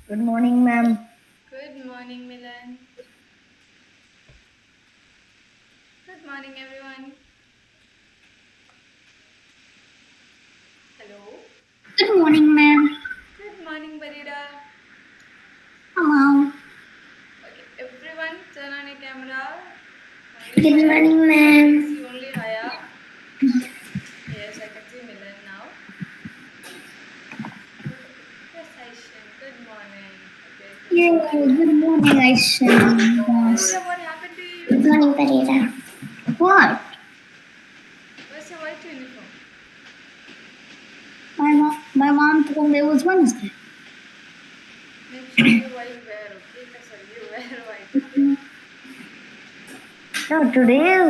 Good morning, ma'am. Good morning, Milan. Good morning, everyone. Hello. Good morning, ma'am. Good morning, Barira. Hello. Okay, everyone, turn on your camera. Only Good Haya. morning, I can ma'am. see only Haya. Yes, I can see Milan now. Okay. Yes, Aishan. Good morning. Okay, I can Yay, see Barira. good morning, Aisha. Yes. Barira, what happened to your Good morning, uniform? Parida. What? Where's your white uniform? My mom told me it was Wednesday. Make sure you white wear, okay? Sorry, you wear white, okay? No, today is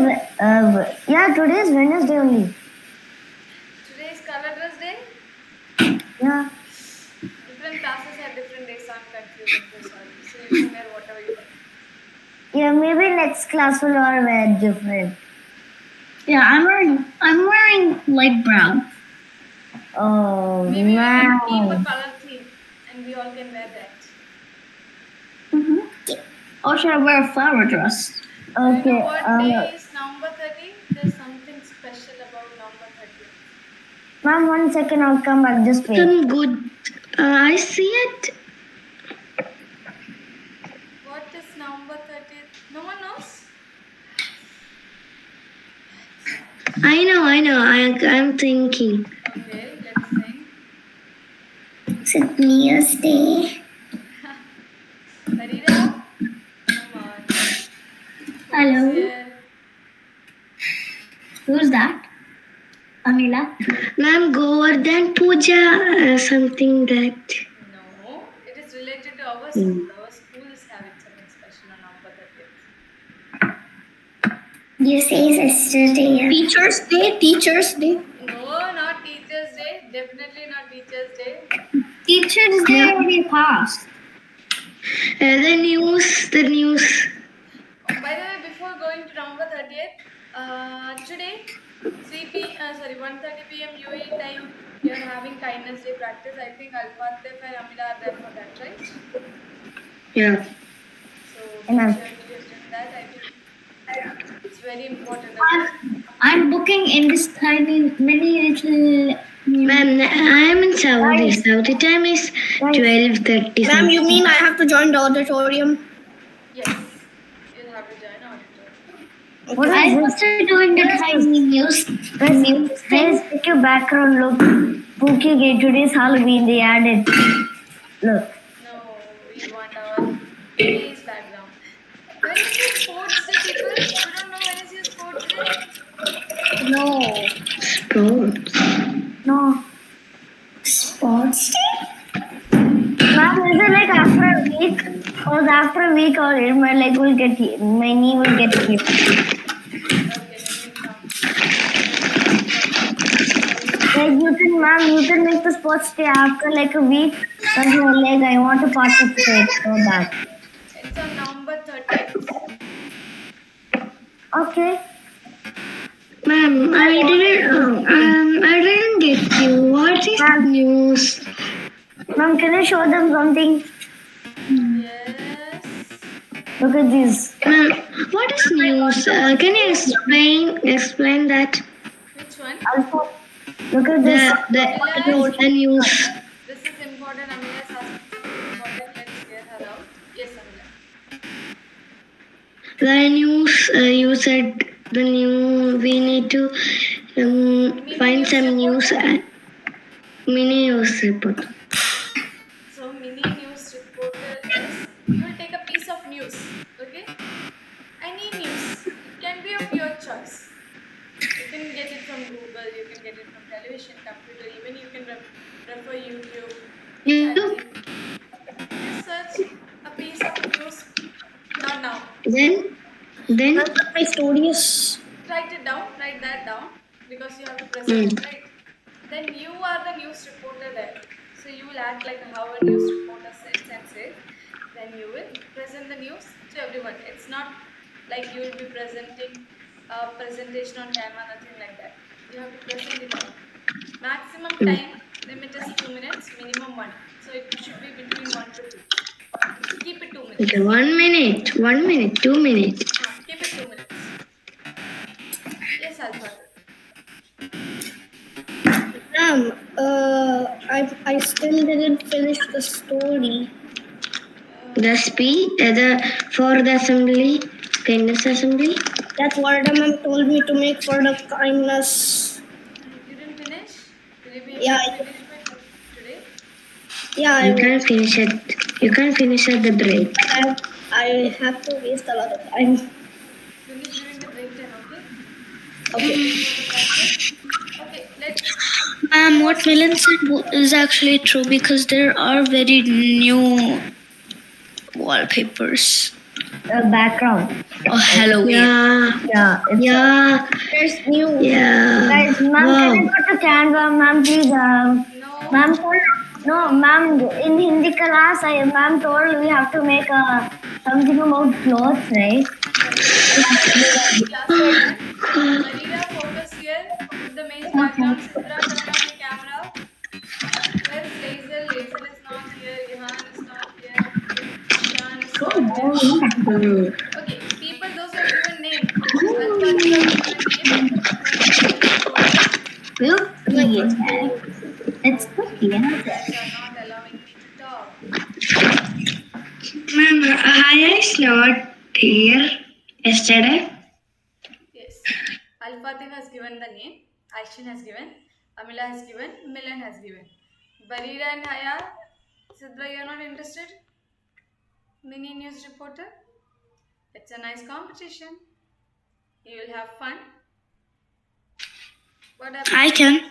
today is Wednesday only. Today is color dress day. Yeah, Different classes have different days, so I'm confused. I'm so sorry. So you can wear whatever you like. yeah. Maybe next class will all wear different. Yeah, I'm wearing light brown. Oh Maybe we can keep a man. color theme and we all can wear that. Mm-hmm. Or should I wear a flower dress? Do you know Okay. what day is November 30? There's something special about November 30th. Ma'am, 1 second. I'll come back. Just wait. I'm good. I see it. What is November 30th? No one knows? That's sad. I know. I'm thinking. Okay, let's think. It's New Year's Day. Farida, come on. Who is Hello. here? Who's that? Amila. Ma'am, Govardhan Puja, something that. No, it is related to our Hmm. school. Our school is having something special on November 30th. You say yesterday. Teacher's Day. Teacher's Day. No, not Teachers' Day. Definitely not Teachers' Day. Teacher's Day Yeah. already passed. The news. By the way, before going to November 30th, today 1:30 p.m. UAE time, we are having Kindness Day practice. I think Al-Fateh and Amila are there for that, right? Yeah. So make Ma'am. sure you attend that. I think it's very important, okay? I'm booking in this tiny mini little. Ma'am, I'm in Saudi. Guys. Saudi time is Guys. 12:30. Ma'am, you mean I have to join the auditorium? Yes, you'll have to join auditorium. What is this? Doing the tiny news. Guys, take your background look. Pookie Gate. Today's Halloween. They added. Look. No, we want our today's background. When is your sports day, people? You don't know when is your sports day? No. Sports. No. No? Sports Day? Ma'am, is it like after a week? Or after a week or my leg will get my knee will get hit. Okay, let me come. Like you can make the sports day after like a week. But my leg, I want to participate so bad. It's on November 30th. Okay. Ma'am, I didn't get you. What is Ma'am. news? Ma'am, can you show them something? Yes. Look at this. Ma'am, what is news? Can you explain that? Which one? Also, look at this. The news. This is important. Amila is asking something important. Let's hear her out. Yes, Amila. The news, you said the new, we need to find news some news, reporter? mini news report. So, mini news reporter is you will take a piece of news, okay? Any news. It can be of your choice. You can get it from Google, you can get it from television, computer, even you can refer YouTube, You, ChatGPT. Just search a piece of news. Not now. then, My story is. Write it down, write that down because you have to present it, right? Then you are the news reporter there. So you will act like how a news reporter sits and says. Then you will present the news to everyone. It's not like you will be presenting a presentation on camera, nothing like that. You have to present it out. Maximum time limit is 2 minutes, minimum 1. So it should be between 1 to 2. Okay, 1 minute, 1 minute, 2 minutes. Keep it 2 minutes. Yes, Alpha. Ma'am, I still didn't finish the story. The speech, for the assembly, kindness assembly. That's what the ma'am told me to make for the kindness. You didn't finish? Will you be able Yeah, to finish by today? Yeah, I You will. can't finish it. You can't finish at the break. I have to waste a lot of time. Finish during the break time, okay? Okay. For the practice. Okay, let's. What Milan said is actually true because there are very new wallpapers. Background. Oh, Halloween. Yeah. Yeah. It's Yeah. There's new. Yeah. Guys, ma'am, Wow. can I go to Canva? Ma'am, please. No. Ma'am, no, ma'am. In Hindi class, ma'am told we have to make something about clothes, right? Class is done. Marina, focus here. Put the main background. Sidra, turn on your camera. Where's Laser? Laser is not here. Ihan is not here. Ishan is not here. Okay, people, those who have given name. Alpha, you have given name for the news reporter. It's cookie. You guys are not allowing me to talk. Ma'am, Haya is not here yesterday. Yes. Al-Fatih has given the name. Aishin has given. Amila has given. Milan has given. Barira and Haya. Sidra, you are not interested? Mini news reporter. It's a nice competition. You will have fun. What happened? I can.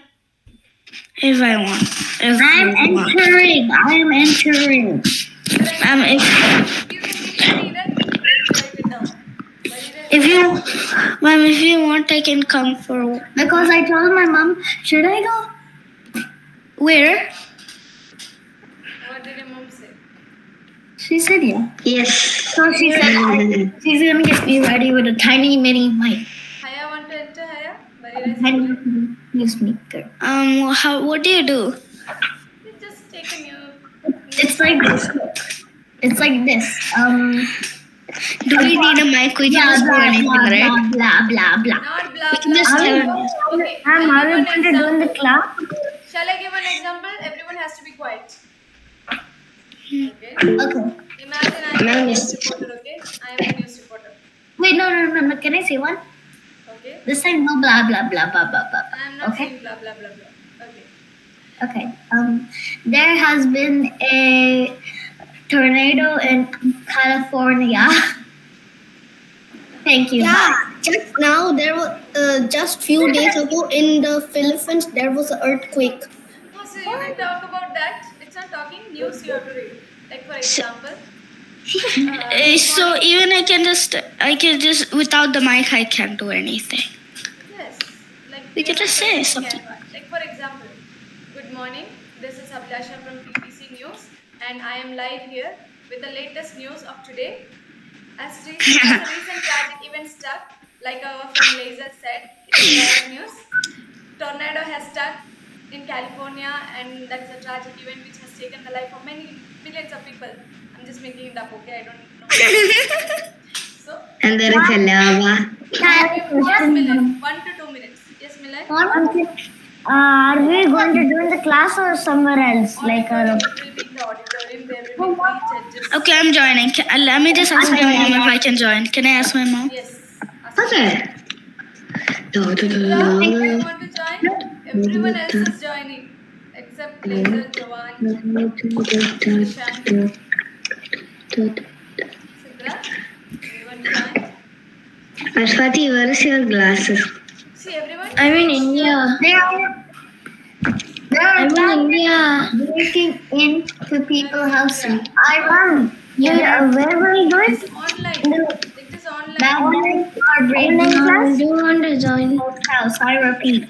If I want. If I'm I want. entering. I am entering. If You can give me that. Let me write it down. Barira, if you want, I can come for. Because I told my mom, should I go? Where? what did your mom say? She said yeah. Yes. So she said she's gonna get me ready with a tiny mini mic. Haya want to enter, Haya? Barira is Tiny entering. new speaker. What do you do? You just take a new. It's like this. It's like this. Do we need a mic? We can just do anything, right? blah blah blah. Not blah can blah. just blah. tell Okay. I'm I'll give going to an do in the example. class. Shall I give an example? Everyone has to be quiet. Okay. Okay. Imagine I am Ma'am, a news yes. reporter, okay? I am a news reporter. Wait, no. Can I say one? Okay? This time, no blah blah blah blah blah blah. I am not Okay. saying blah blah blah blah. Okay. Okay. There has been a tornado in California. Thank you. Yeah, just now there was just few days ago in the Philippines there was an earthquake. Oh, so you will talk about that? It's not talking news you have to read. Like for example. So even I can just without the mic I can't do anything. Yes. Like We can just say something. Like for example, good morning. This is Ablasha from PPC News, and I am live here with the latest news of today. As a recent tragic event struck, like our friend Laser said, it's bad news. Tornado has struck in California, and that's a tragic event which has taken the life of many millions of people. I'm just making it up, okay? I don't know. So, And there is a lava. yes, Milan. 1 to 2 minutes. Yes, Milan. Are we going to do in the class or somewhere else? Like Auditorium will be in the auditorium. There will be 3 judges. Okay, I'm joining. Let me just ask my mom if I can join. Can I ask my mom? Yes. Okay. Sidra, do you want to join? Everyone else is joining except Laser, Jawan, Ishan. Sidra, do you want to join? Ashwati, where is your glasses? See everyone. I'm in India. I'm in India. breaking into people's houses. I run. Yeah, where will you do it? It's online. It is online. Online or breaking class? Do you want to join? House. I repeat.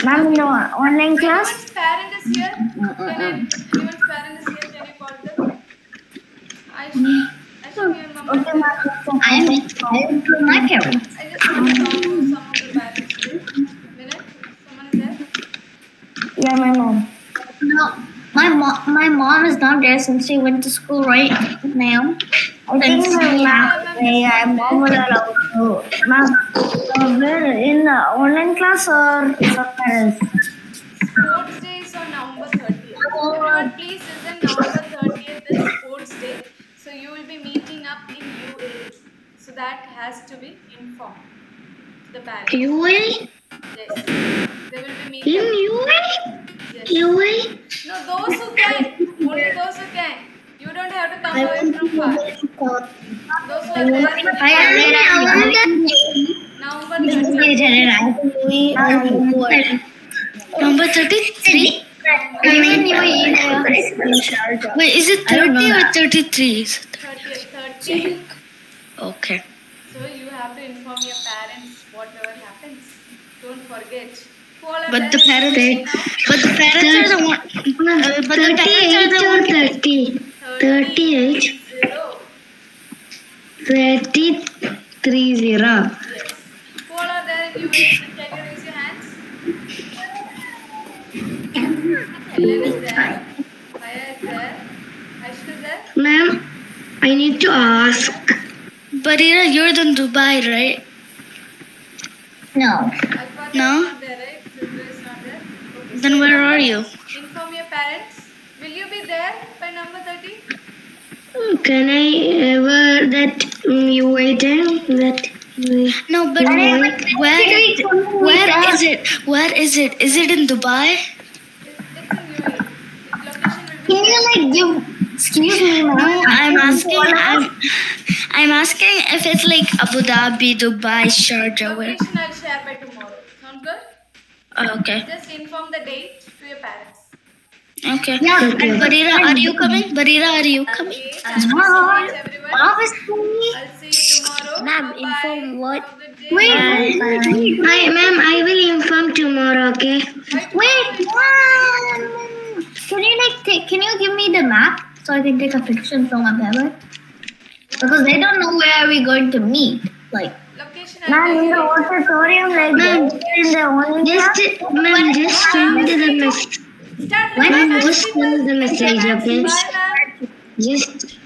Ma'am, no online class. Anyone's parent is here. Anyone's parent is here. Can you call them? Aisha, your mom. Okay, ma'am. I am to my parents. I just want to talk to some of the parents here. Minute. Someone is there. Yeah, my mom. No, my mom is not not there since she went to school right now. I think I'm mom will allow to. Ma'am, we're in online class or parents? Sports Day is on November 30th. Everyone, please listen. November 30th is Sports Day. So you will be meeting up in UA. So that has to be informed to the parents. UA? Yes. They will be In meeting. UA? Yes. UA? No, those who can. Only those who can. You don't have to come away from far. Those who are there. November 30th. Number 33? Wait, is it 30 or 33? 30th. Okay. So you have to inform your parents whatever happens. Don't forget. Who all are But the there? parents are the one. But the parents are 38 the or one. 30? 38? 30. 30. Yes. Who all are there in UA? Can you raise your hands? Helen is there. Maya is there. Aishka is there. Ma'am, I need to ask. Barira, you're in Dubai, right? No. Alpha No? is not there, right? Sidra is not there. Okay. Then where are you? Inform your parents. Will you be there by number 30? Can I ever that you waiting that No, but where is it? Where is it? Is it in Dubai? It's in UA. Location will be Can you like give? Excuse me, No, ma'am. I'm asking if it's like Abu Dhabi, Dubai, Sharjah, where? location I'll share by tomorrow. Sound good? Okay. Just inform the date to your parents. Okay. Yeah. And Barira, are you coming? Barira, are you coming? Okay. Thank you so much, everyone. Obviously. I'll see you tomorrow. Ma'am, Bye-bye. inform what? Have a good day. Wait, Ma'am, I will inform tomorrow, okay? By tomorrow, wait, ma'am. Can you can you give me the map so I can take a picture from my tablet? Because they don't know where we're going to meet. Like, Location ma'am, I'll in the tell you. auditorium, like, Ma'am, in the only Just send the message. Start Ma'am, having just send the message, okay? Bye, ma'am. Just